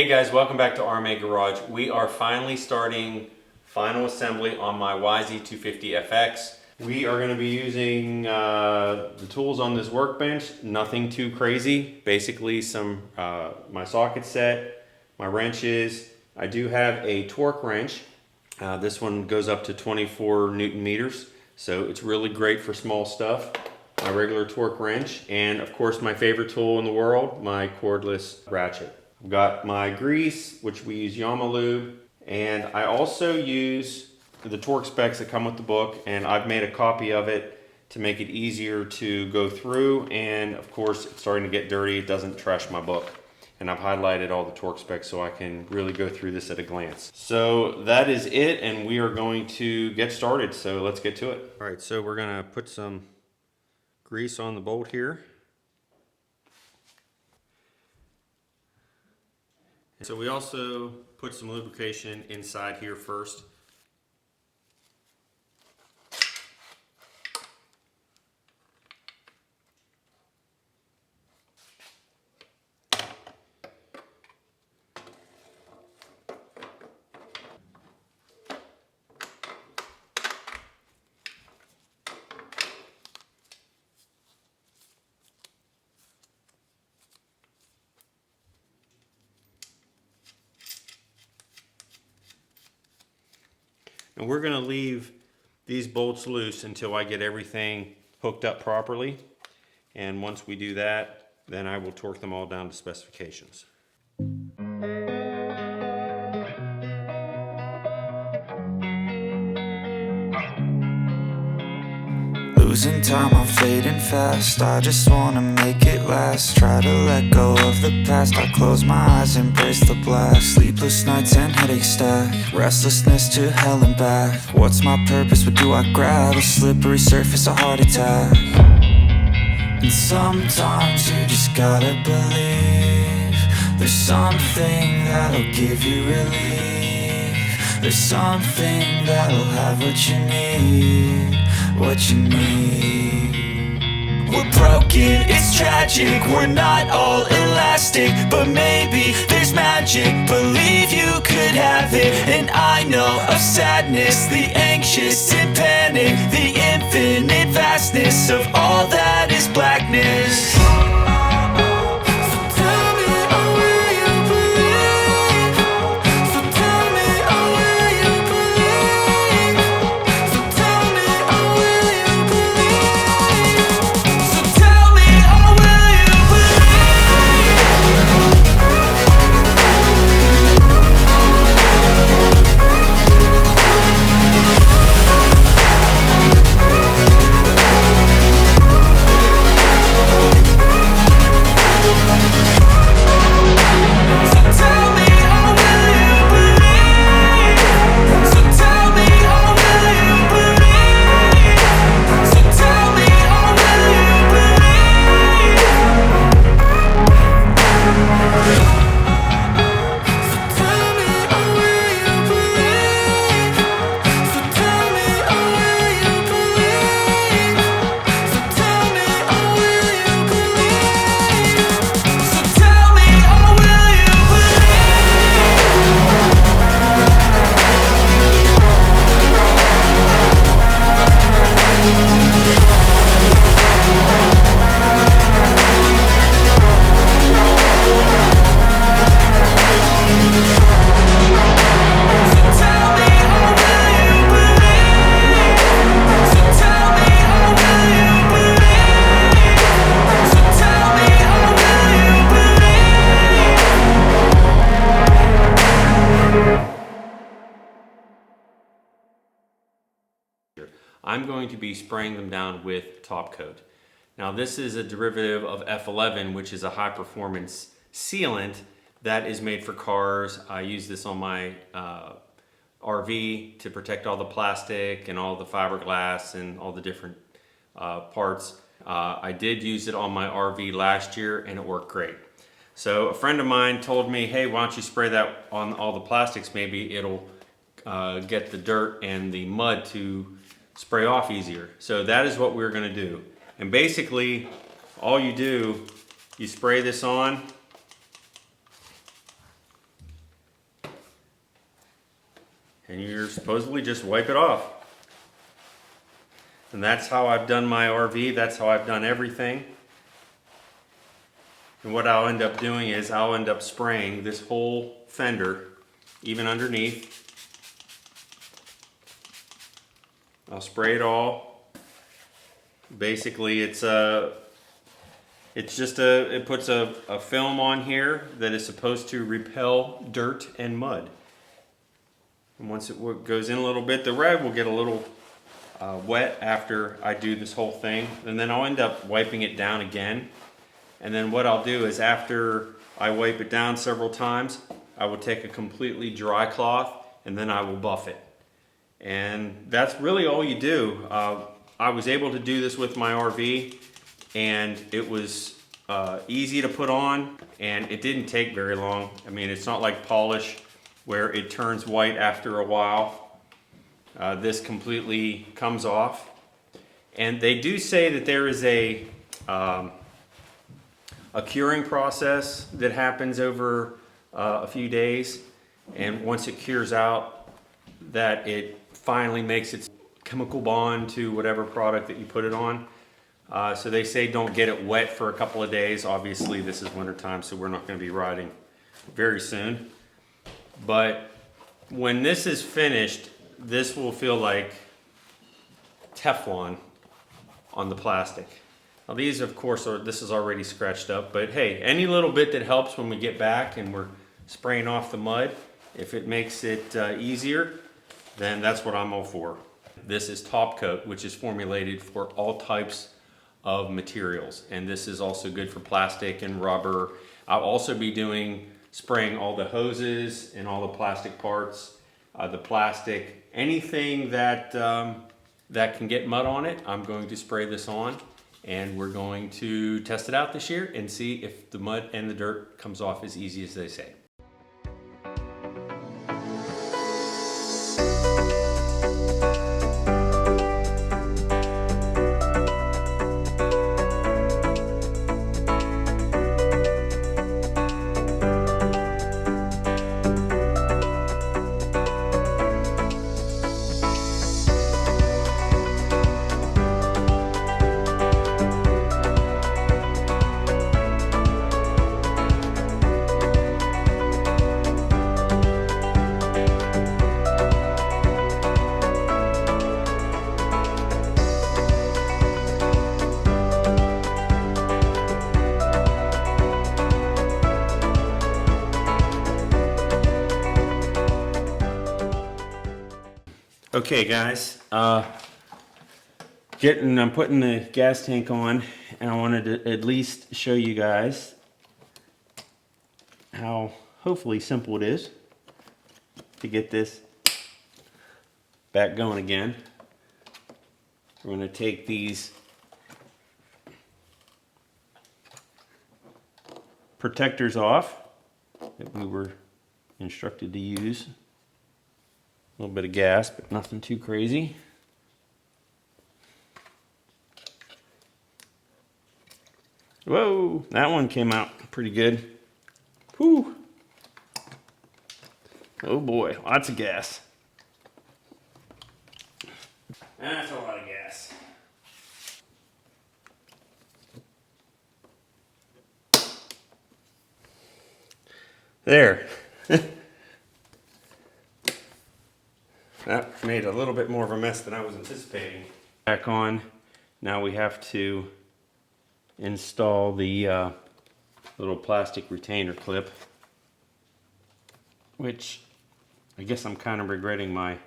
guys, welcome back to RMA Garage. We are finally starting final assembly on my YZ250FX. We are going to be using the tools on this workbench, nothing too crazy. Basically some my socket set, my wrenches. I do have a torque wrench. This one goes up to 24 Newton meters, so it's really great for small stuff. My regular torque wrench, and of course my favorite tool in the world, my cordless ratchet. I've got my grease, which we use Yamaha lube, and I also use the torque specs that come with the book, and I've made a copy of it to make it easier to go through, and of course it's starting to get dirty, it doesn't trash my book. And I've highlighted all the torque specs so I can really go through this at a glance. So that is it, and we are going to get started, so let's get to it. All right, so we're gonna put some grease on the bolt here. So we also put some lubrication inside here first. And we're going to leave these bolts loose until I get everything hooked up properly. And once we do that, then I will torque them all down to specifications. Losing time, I'm fading fast. I just wanna make it last. Try to let go of the past. I close my eyes, embrace the blast. Sleepless nights and headaches stack. Restlessness to hell and back. What's my purpose? What do I grab? A slippery surface, a heart attack. And sometimes you just gotta believe there's something that'll give you relief. There's something that'll have what you need. What you need. We're broken, it's tragic. We're not all elastic, but maybe there's magic. Believe you could have it. And I know of sadness, the anxious and panic, the infinite vastness of all that is blackness. I'm going to be spraying them down with top coat. Now this is a derivative of F11, which is a high performance sealant that is made for cars. I use this on my RV to protect all the plastic and all the fiberglass and all the different parts. I did use it on my RV last year and it worked great. So a friend of mine told me, hey, why don't you spray that on all the plastics? Maybe it'll get the dirt and the mud to spray off easier. So that is what we're gonna do. And basically, all you do, you spray this on, and you're supposedly just wipe it off. And that's how I've done my RV, that's how I've done everything. And what I'll end up doing is I'll end up spraying this whole fender, even underneath. I'll spray it all. Basically it puts a film on here that is supposed to repel dirt and mud. And once it goes in a little bit, the rag will get a little wet after I do this whole thing. And then I'll end up wiping it down again. And then what I'll do is after I wipe it down several times, I will take a completely dry cloth and then I will buff it. And that's really all you do. I was able to do this with my RV, and it was easy to put on, and it didn't take very long. I mean, it's not like polish where it turns white after a while. This completely comes off. And they do say that there is a curing process that happens over a few days, and once it cures out, that it finally makes its chemical bond to whatever product that you put it on. So they say don't get it wet for a couple of days. Obviously this is winter time, so we're not going to be riding very soon. But when this is finished, this will feel like Teflon on the plastic. Now these, of course, this is already scratched up, but hey, any little bit that helps when we get back and we're spraying off the mud, if it makes it easier, then that's what I'm all for. This is top coat, which is formulated for all types of materials, and this is also good for plastic and rubber. I'll also be spraying all the hoses and all the plastic parts, anything that can get mud on it. I'm going to spray this on, and we're going to test it out this year and see if the mud and the dirt comes off as easy as they say. Okay guys, I'm putting the gas tank on, and I wanted to at least show you guys how hopefully simple it is to get this back going again. We're going to take these protectors off that we were instructed to use. A little bit of gas, but nothing too crazy. Whoa, that one came out pretty good. Whew. Oh boy, lots of gas. That's a lot of gas. There. That made a little bit more of a mess than I was anticipating. Back on. Now we have to install the little plastic retainer clip, which I guess I'm kind of regretting my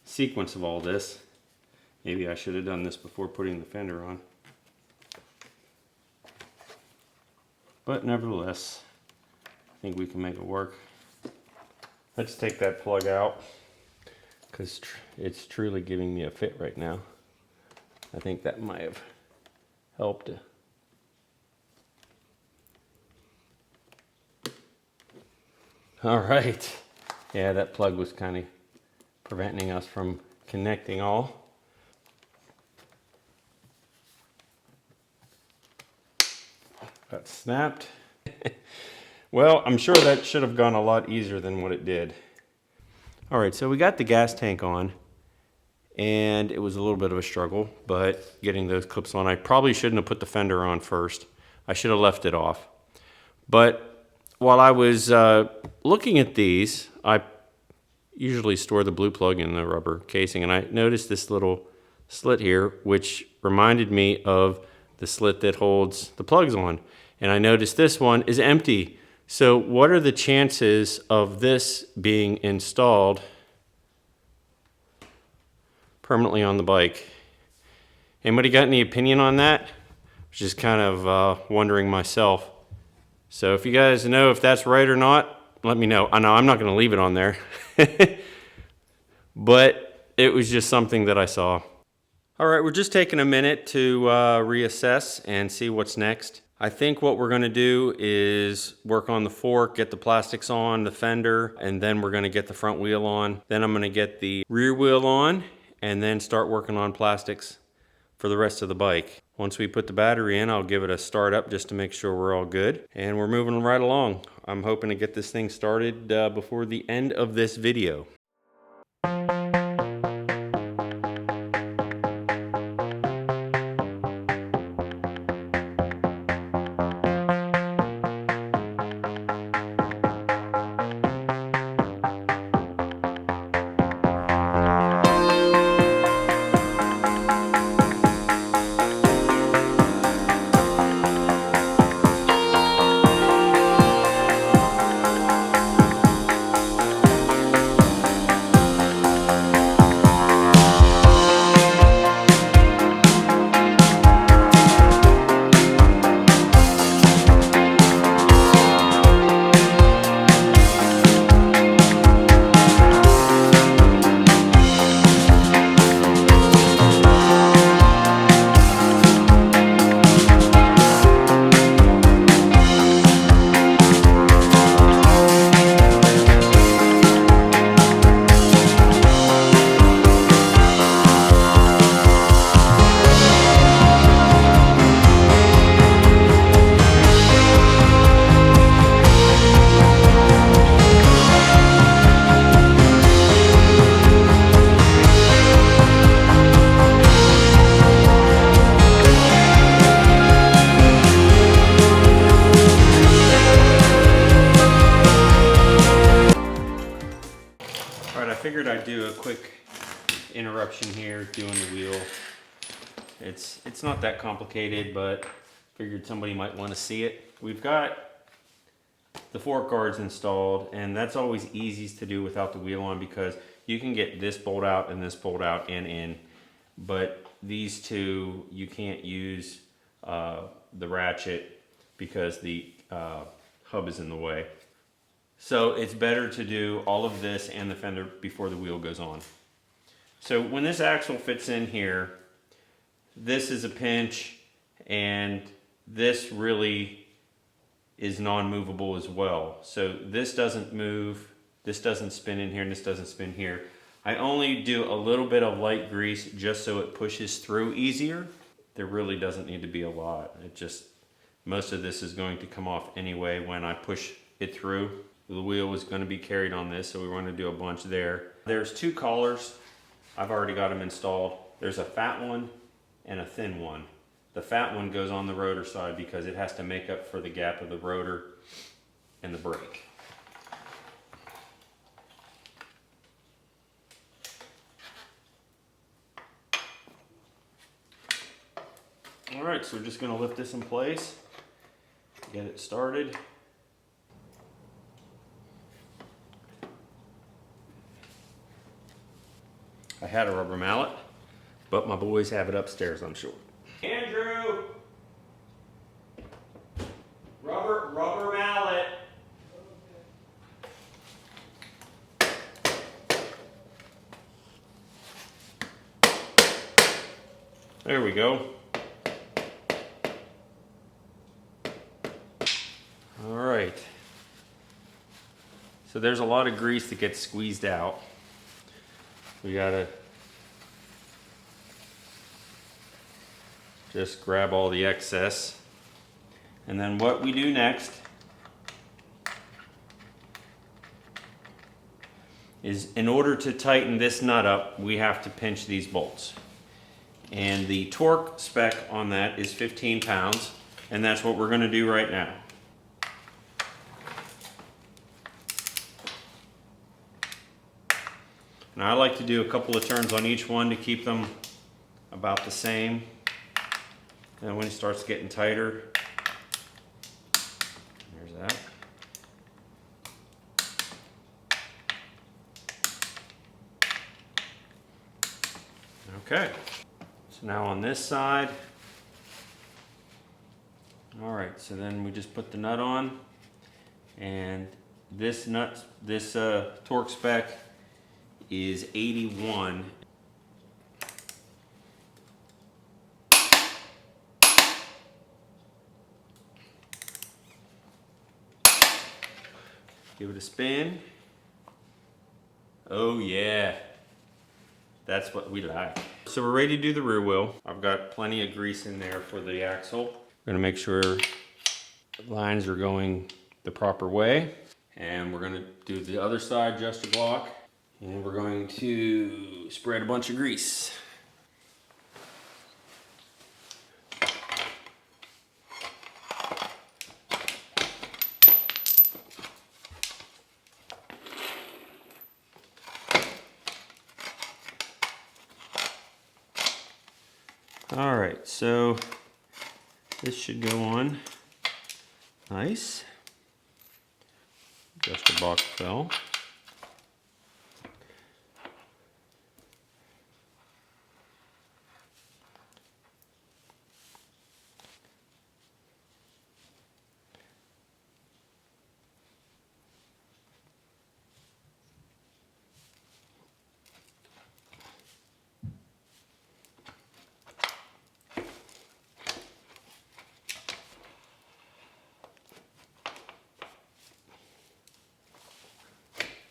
sequence of all this. Maybe I should have done this before putting the fender on. But nevertheless, I think we can make it work. Let's take that plug out, because it's truly giving me a fit right now. I think that might have helped. All right. Yeah, that plug was kind of preventing us from connecting all. Got snapped. Well, I'm sure that should have gone a lot easier than what it did. All right, so we got the gas tank on, and it was a little bit of a struggle, but getting those clips on, I probably shouldn't have put the fender on first. I should have left it off. But while I was looking at these, I usually store the blue plug in the rubber casing, and I noticed this little slit here, which reminded me of the slit that holds the plugs on. And I noticed this one is empty. So what are the chances of this being installed permanently on the bike? Anybody got any opinion on that? Just kind of wondering myself. So if you guys know if that's right or not, let me know. I know I'm not going to leave it on there. But it was just something that I saw. All right, we're just taking a minute to reassess and see what's next. I think what we're going to do is work on the fork, get the plastics on, the fender, and then we're going to get the front wheel on. Then I'm going to get the rear wheel on, and then start working on plastics for the rest of the bike. Once we put the battery in, I'll give it a start up just to make sure we're all good. And we're moving right along. I'm hoping to get this thing started before the end of this video. Figured I'd do a quick interruption here doing the wheel. It's not that complicated, but figured somebody might want to see it. We've got the fork guards installed, and that's always easiest to do without the wheel on because you can get this bolt out and this bolt out and in, but these two you can't use the ratchet because the hub is in the way. So it's better to do all of this and the fender before the wheel goes on. So when this axle fits in here, this is a pinch, and this really is non-movable as well. So this doesn't move, this doesn't spin in here, and this doesn't spin here. I only do a little bit of light grease just so it pushes through easier. There really doesn't need to be a lot. Most of this is going to come off anyway when I push it through. The wheel is going to be carried on this, so we want to do a bunch there. There's two collars. I've already got them installed. There's a fat one and a thin one. The fat one goes on the rotor side because it has to make up for the gap of the rotor and the brake. All right, so we're just going to lift this in place, get it started. I had a rubber mallet, but my boys have it upstairs, I'm sure. Andrew! Rubber mallet. There we go. All right. So there's a lot of grease that gets squeezed out. We gotta just grab all the excess. And then what we do next is in order to tighten this nut up, we have to pinch these bolts. And the torque spec on that is 15 pounds, and that's what we're going to do right now. And I like to do a couple of turns on each one to keep them about the same. And when it starts getting tighter, there's that. Okay, so now on this side, all right, so then we just put the nut on, and this torque spec is 81. Give it a spin. Oh yeah, that's what we like. So we're ready to do the rear wheel. I've got plenty of grease in there for the axle. We're gonna make sure the lines are going the proper way. And we're gonna do the other side adjuster block. And we're going to spread a bunch of grease. All right, so this should go on nice. Adjuster block fell.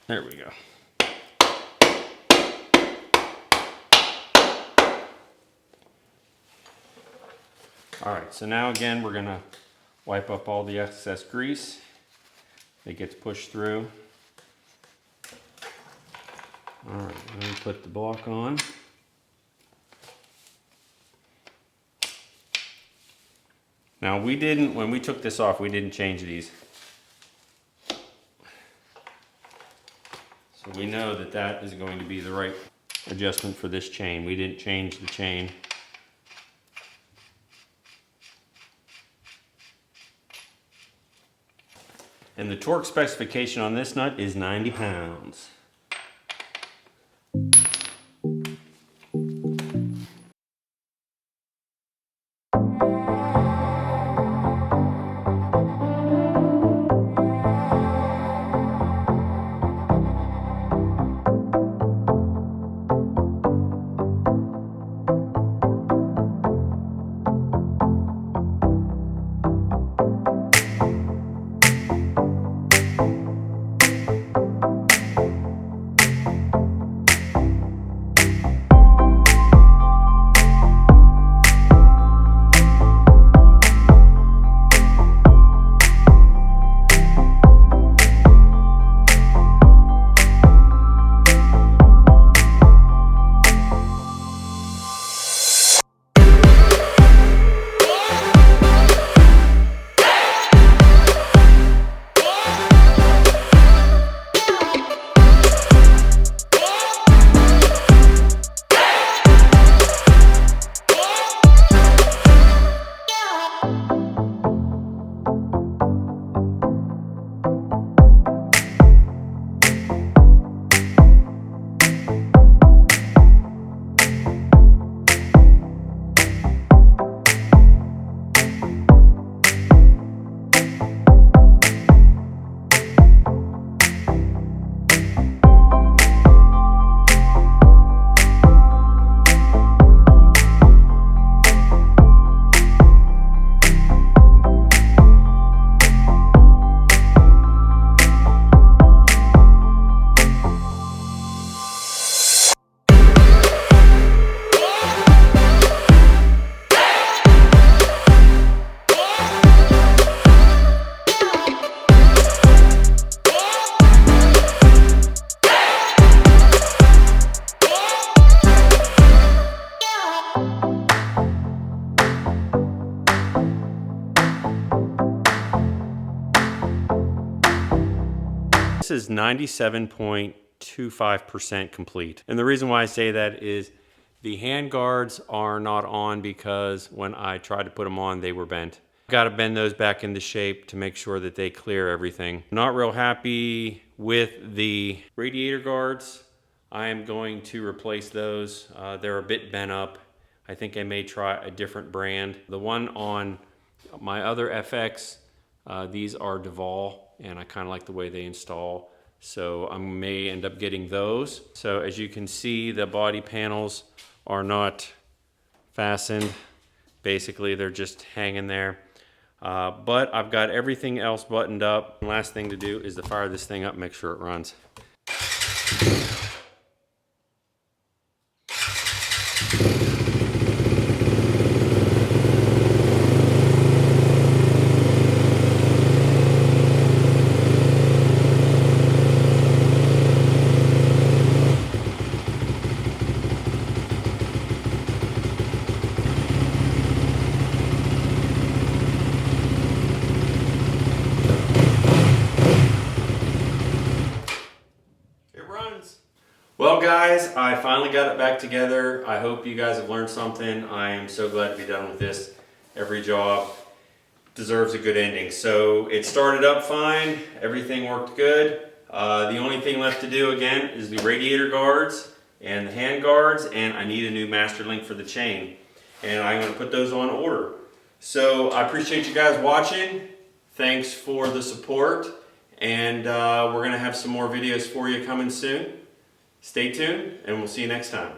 There we go. All right, so now again, we're gonna wipe up all the excess grease that gets pushed through. All right, let me put the block on. Now when we took this off, we didn't change these. So we know that that is going to be the right adjustment for this chain. We didn't change the chain. And the torque specification on this nut is 90 pounds. is 97.25% complete. And the reason why I say that is the hand guards are not on because when I tried to put them on, they were bent. Got to bend those back into shape to make sure that they clear everything. Not real happy with the radiator guards. I am going to replace those. They're a bit bent up. I think I may try a different brand. The one on my other FX, these are Duval, and I kind of like the way they install. So I may end up getting those. So as you can see, the body panels are not fastened. Basically, they're just hanging there. But I've got everything else buttoned up. The last thing to do is to fire this thing up, make sure it runs. Well guys, I finally got it back together. I hope you guys have learned something. I am so glad to be done with this. Every job deserves a good ending. So it started up fine, everything worked good. The only thing left to do again is the radiator guards and the hand guards, and I need a new master link for the chain. And I'm going to put those on order. So I appreciate you guys watching. Thanks for the support. And we're going to have some more videos for you coming soon. Stay tuned, and we'll see you next time.